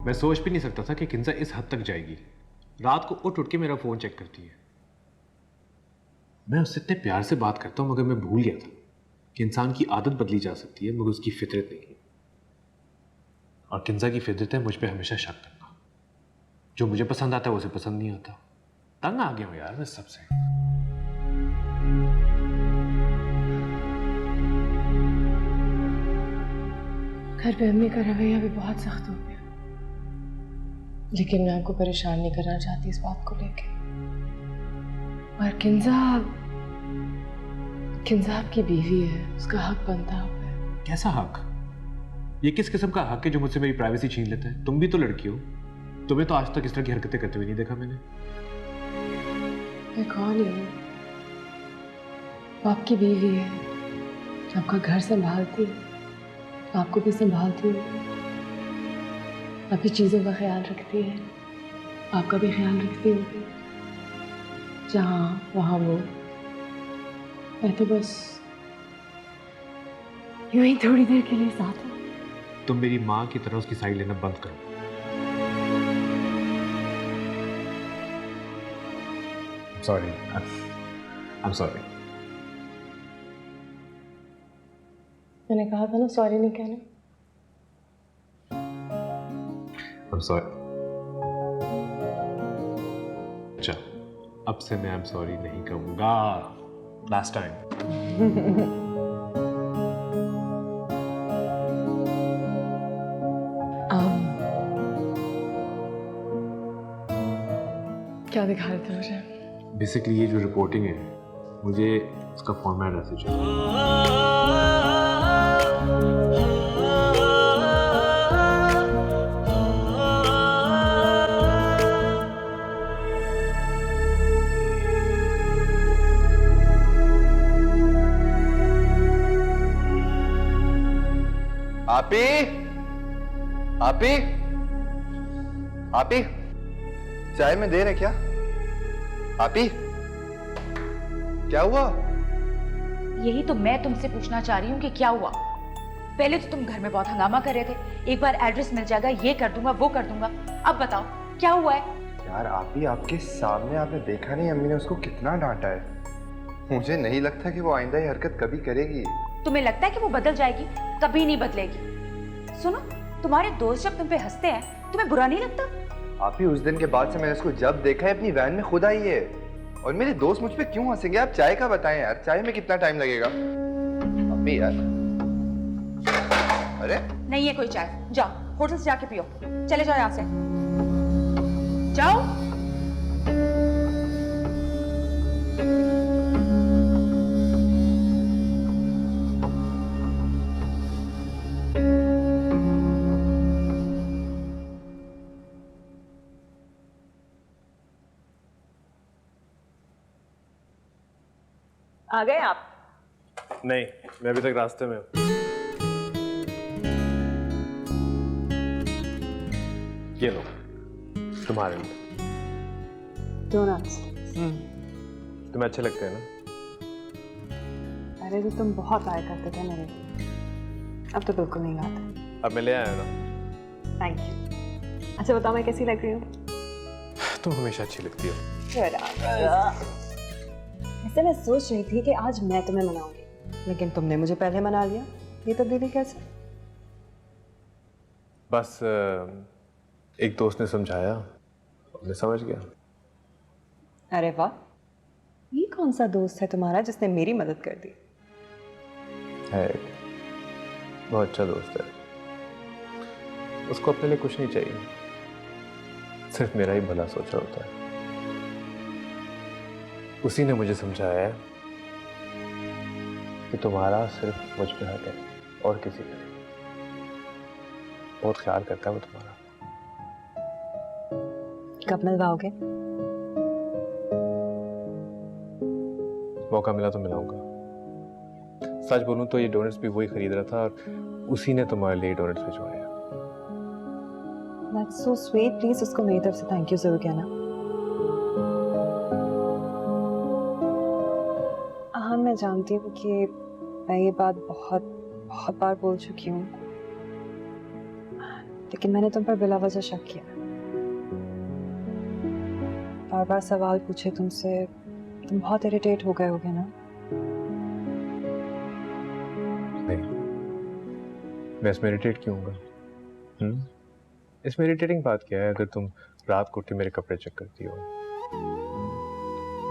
मैं सोच भी नहीं सकता था कि किंजा इस हद तक जाएगी। रात को उठ के मेरा फ़ोन चेक करती है। मैं उससे इतने प्यार से बात करता हूँ, मगर मैं भूल गया था कि इंसान की आदत बदली जा सकती है मगर उसकी फितरत नहीं। और किंजा की फितरत है मुझ पर हमेशा शक करना। जो मुझे पसंद आता है उसे पसंद नहीं आता। तंग आ गया हूँ यार मैं सबसे। घर पे अम्मी का रवैया भी बहुत सख्त हो गया, लेकिन मैं आपको परेशान नहीं करना चाहती इस बात को लेके। और किंजा आपकी बीवी है, उसका हक बनता है। कैसा हक? ये किस किस्म का हक है जो मुझसे मेरी प्राइवेसी छीन लेता है? तुम भी तो लड़की हो, तुम्हें तो आज तक इस तरह की हरकतें करते हुए नहीं देखा मैंने। मैं कौन हूँ? वो आपकी बीवी है, आपका घर संभालती है, आपको भी संभालती है, आपकी चीजों का ख्याल रखती है, आपका भी ख्याल रखती होगी। जहाँ वहाँ वो, मैं तो बस यूं ही थोड़ी देर के लिए साथ हूँ। तुम मेरी माँ की तरह उसकी साइड लेना बंद करो। Sorry, I am sorry. मैंने कहा था ना सॉरी नहीं कहना। I am sorry. अच्छा, अब से मैं आई एम सॉरी नहीं कहूँगा। Last time. क्या दिखा रहे थे मुझे? बेसिकली ये जो रिपोर्टिंग है, मुझे उसका फॉर्मेट ऐसे चाहिए। आपी, आपी, आपी, चाय में देर है क्या? आपी, क्या हुआ? यही तो मैं तुमसे पूछना चाह रही हूँ कि क्या हुआ। पहले तो तुम घर में बहुत हंगामा कर रहे थे, एक बार एड्रेस मिल जाएगा, ये कर दूंगा, वो कर दूंगा। अब बताओ क्या हुआ है? यार आपी, आपके सामने आपने देखा नहीं अम्मी ने उसको कितना डांटा है। मुझे नहीं लगता कि वो आइंदा ये हरकत कभी करेगी। तुम्हें लगता है कि वो बदल जाएगी? कभी नहीं बदलेगी। सुनो, तुम्हारे दोस्त जब तुम पे हंसते हैं तुम्हें बुरा नहीं लगता? आपी, उस दिन के बाद से मैंने उसको जब देखा है अपनी वैन में खुद आई है। और मेरे दोस्त मुझ पे क्यों हंसेंगे? आप चाय का बताएं यार, चाय में कितना टाइम लगेगा? आपी यार, अरे नहीं है कोई चाय, जाओ होटल से जाके पियो। चले जाओ यहाँ से, जाओ। आ गए आप? नहीं, मैं अभी तक रास्ते में हूँ। ये लो, तुम्हारे लिए। डोनट्स। तुम्हें अच्छे लगते हैं ना? पहले तो तुम बहुत आया करते थे मेरे, अब तो बिल्कुल नहीं आते। अब मैं ले आया ना। Thank you. अच्छा बताओ, मैं कैसी लग रही हूँ? तुम हमेशा अच्छी लगती हो। वैसे मैं सोच रही थी कि आज मैं तुम्हें मनाऊंगी, लेकिन तुमने मुझे पहले मना लिया। ये तब्दीली कैसे? बस एक दोस्त ने समझाया, मैं समझ गया। अरे वाह, ये कौन सा दोस्त है तुम्हारा जिसने मेरी मदद कर दी? है, बहुत अच्छा दोस्त है। उसको अपने लिए कुछ नहीं चाहिए, सिर्फ मेरा ही भला सोचा होता है। उसी ने मुझे समझाया है कि तुम्हारा सिर्फ मुझ पे हक है और किसी पे नहीं। बहुत ख्याल करता है वो तुम्हारा। कब मिलवाओगे? मौका मिला तो मिलाऊंगा। सच बोलूं तो ये डोनट्स भी वही खरीद रहा था और उसी ने तुम्हारे लिए डोनट्स भिजवाए। That's so sweet. प्लीज उसको मेरी तरफ से थैंक यू जरूर कहना। हाँ, मैं जानती हूँ कि मैं ये बात बहुत बहुत बार बोल चुकी हूँ, लेकिन मैंने तुम पर बिला वजह शक किया। बार बार सवाल पूछे तुमसे, तुम बहुत इरिटेट हो गए होगे ना? नहीं, मैं इसमें इरिटेट क्यों होऊंगा? इसमें इरिटेटिंग बात क्या है? अगर तुम रात को उठ के मेरे कपड़े चेक करती हो,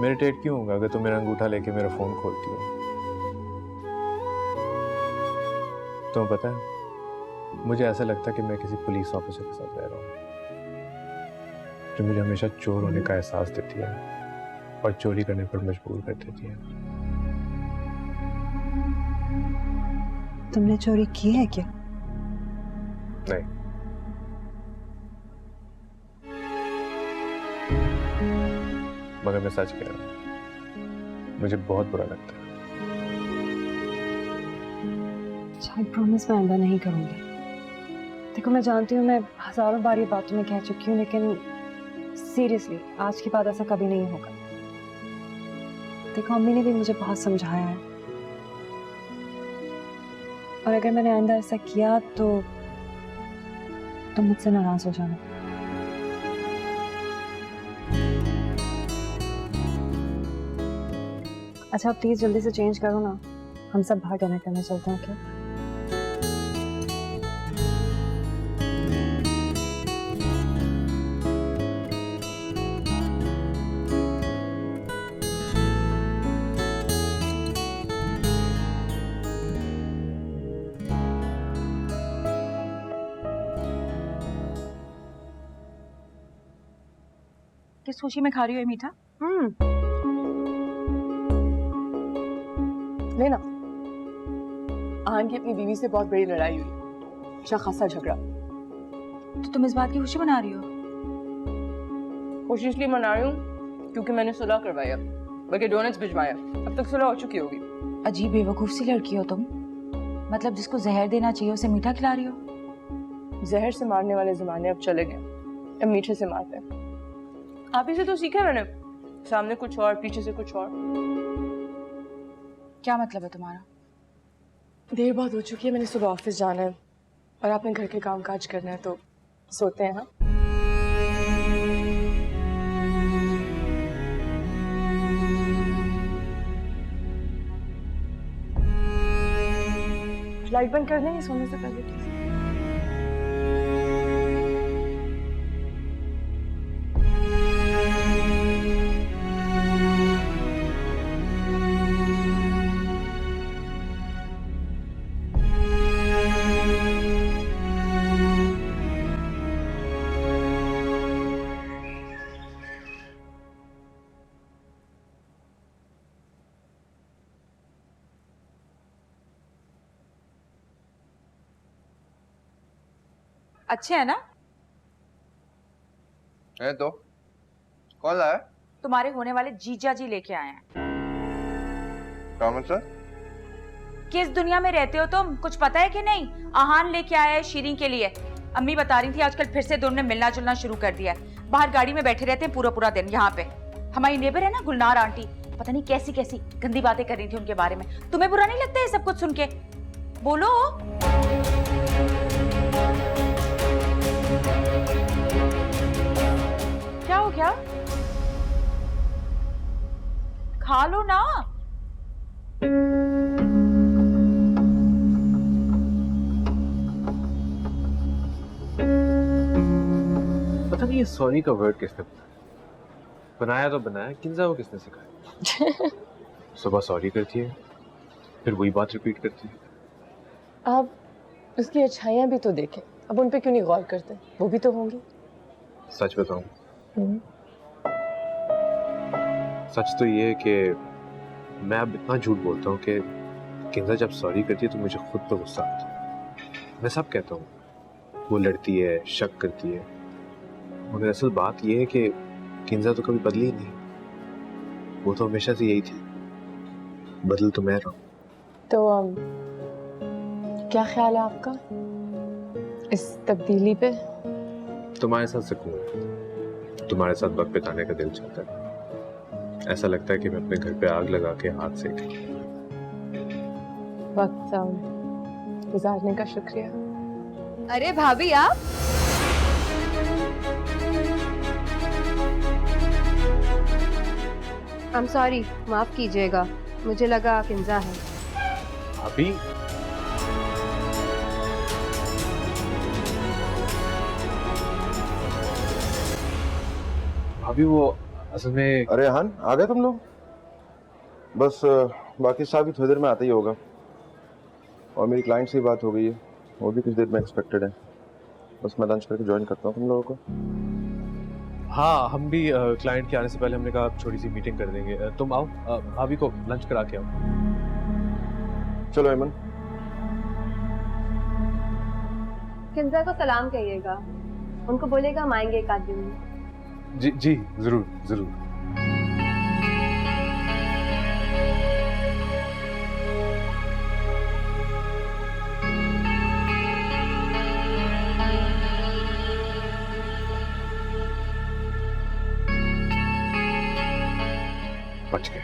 मैं इरिटेट क्यों होऊंगा अगर तुम मेरा अंगूठा लेके मेरा फोन खोलती हो? तुम्हें पता है, मुझे ऐसा लगता है कि मैं किसी पुलिस ऑफिसर के साथ रह रहा हूँ, जो मुझे हमेशा चोर होने का एहसास देती है और चोरी करने पर मजबूर कर देती है। तुमने चोरी की है क्या? नहीं, मगर मैं सच कह रहा हूँ, मुझे बहुत बुरा लगता है। आई प्रॉमिस मैं आइंदा नहीं करूंगी। देखो मैं जानती हूँ मैं हजारों बार ये बात तुम्हें कह चुकी हूँ, लेकिन सीरियसली आज के बाद ऐसा कभी नहीं होगा। देखो अम्मी ने भी मुझे बहुत समझाया है, और अगर मैंने आइंदा ऐसा किया तो तुम मुझसे नाराज हो जाना। अच्छा प्लीज जल्दी से चेंज करो ना, हम सब बाहर डिनर करने चलते हैं क्या? किस खुशी में खा रही हो ये मीठा? लेना। आहान की अपनी बीवी से बहुत बड़ी लड़ाई हुई, अच्छा खासा झगड़ा। तो तुम इस बात की खुशी मना रही हो? खुशी इसलिए मना रही हूँ क्योंकि मैंने सुलह करवाया, बल्कि डोनट्स भिजवाया। अब तक सुलह हो चुकी होगी। अजीब बेवकूफ सी लड़की हो तुम। मतलब जिसको जहर देना चाहिए उसे मीठा खिला रही हो। जहर से मारने वाले जमाने अब चले गए, अब मीठे से मारते हैं। आप ही से तो सीखा मैंने, सामने कुछ और पीछे से कुछ और। क्या मतलब है तुम्हारा? देर बहुत हो चुकी है, मैंने सुबह ऑफिस जाना है और आपने घर के काम काज करना है, तो सोते हैं। हाँ लाइट बंद कर देंगे सोने से पहले प्लीज। अच्छे है ना? है तो कौन लाया? तुम्हारे होने वाले जीजा जी लेके आए हैं। क्या मतलब? किस दुनिया में रहते हो तुम, कुछ पता है कि नहीं? आहान लेके आया है शीरीन के लिए। अम्मी बता रही थी आजकल फिर से दोनों ने मिलना जुलना शुरू कर दिया है। बाहर गाड़ी में बैठे रहते हैं पूरा पूरा दिन। यहाँ पे हमारी नेबर है ना गुलनार आंटी, पता नहीं कैसी कैसी गंदी बातें कर रही थी उनके बारे में। तुम्हें बुरा नहीं लगता है सब कुछ सुन के? बोलो। क्या हो गया? खा लो ना। पता नहीं ये सॉरी का वर्ड किसने बनाया तो बनाया, किंजा को किसने सिखाया? सुबह सॉरी करती है, फिर वही बात रिपीट करती है। आप उसकी अच्छाइयाँ भी तो देखें, अब उन पे क्यों नहीं गौर करते? वो भी तो होंगी। सच बताऊं, सच तो ये है कि मैं अब इतना झूठ बोलता हूँ कि किंजा जब सॉरी करती है तो मुझे खुद पे गुस्सा आता है। मैं सब कहता हूँ, वो लड़ती है, शक करती है, मगर असल बात ये है कि किंजा तो कभी बदली ही नहीं। वो तो हमेशा से यही थी, बदल तो मैं रहा हूँ। तो क्या ख्याल है आपका इस तब्दीली पे? तुम्हारे साथ सुकून, तुम्हारे साथ वक्त बिताने का दिल चाहता है। ऐसा लगता है कि मैं अपने घर पे आग लगा के हाथ सेक लूं। वक्त गुजारने का शुक्रिया। अरे भाभी आप आई एम सॉरी, माफ कीजिएगा, मुझे लगा किंजा है। अभी अभी वो असल में अरे हान आ गए तुम लोग। बस बाकी साहब भी थोड़ी देर में आते ही होगा। और मेरी क्लाइंट से बात हो गई है, वो भी कुछ देर में एक्सपेक्टेड है। बस मैं लंच करके ज्वाइन करता हूँ तुम लोगों को। हाँ, हम भी क्लाइंट के आने से पहले हमने कहा छोटी सी मीटिंग कर देंगे। तुम आओ, भाभी को लंच करा के आओ। चलो अमन। किंजा को सलाम कहिएगा, उनको बोलेगा हम आएंगे एक आध दिन में। जी जी, जरूर जरूर। बच गए।